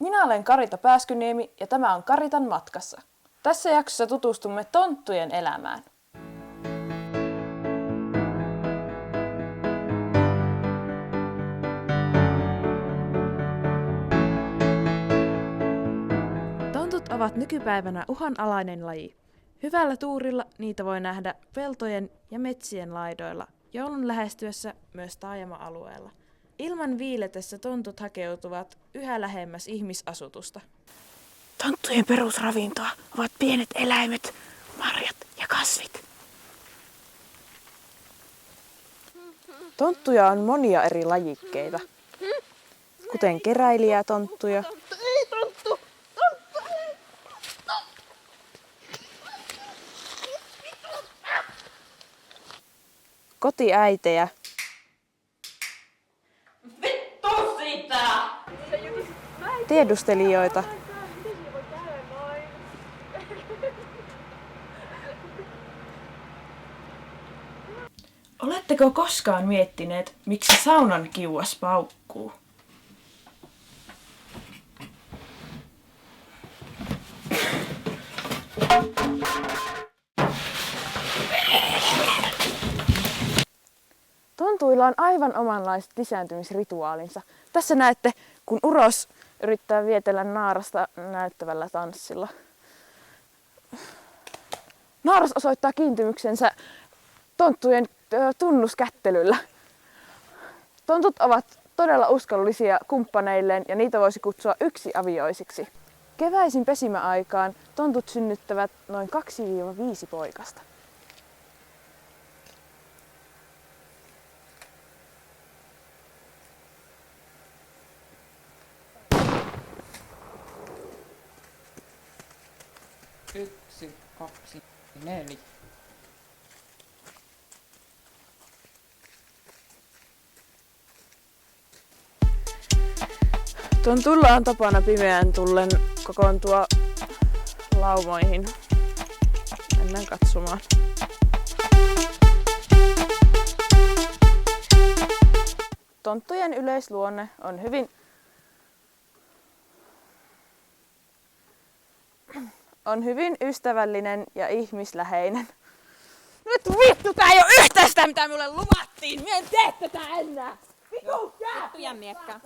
Minä olen Karita Pääskyniemi ja tämä on Karitan matkassa. Tässä jaksossa tutustumme tonttujen elämään. Tontut ovat nykypäivänä uhanalainen laji. Hyvällä tuurilla niitä voi nähdä peltojen ja metsien laidoilla, joulun lähestyessä myös taajama-alueella. Ilman viiletessä tontut hakeutuvat yhä lähemmäs ihmisasutusta. Tonttujen perusravintoa ovat pienet eläimet, marjat ja kasvit. Tonttuja on monia eri lajikkeita, kuten keräilijätonttuja, kotiäitejä, tiedustelijoita Oletteko koskaan miettineet, miksi saunan kiuas paukkuu? Tontuilla on aivan omanlaiset lisääntymisrituaalinsa. Tässä näette, kun uros yrittää vietellä naarasta näyttävällä tanssilla. Naaras osoittaa kiintymyksensä tonttujen tunnuskättelyllä. Tontut ovat todella uskollisia kumppaneilleen ja niitä voisi kutsua yksiavioisiksi. Keväisin pesimäaikaan tontut synnyttävät noin 2-5 poikasta. Yksi, 2, 4. Tontuilla on tapana pimeän tullen kokoontua laumoihin. Mennään katsomaan. Tonttujen yleisluonne on hyvin ystävällinen ja ihmisläheinen. Nyt vittu, tää ei oo yhtään sitä, mitä mulle luvattiin! Mie en tee tätä enää! Vittu, Vittu ja miekka.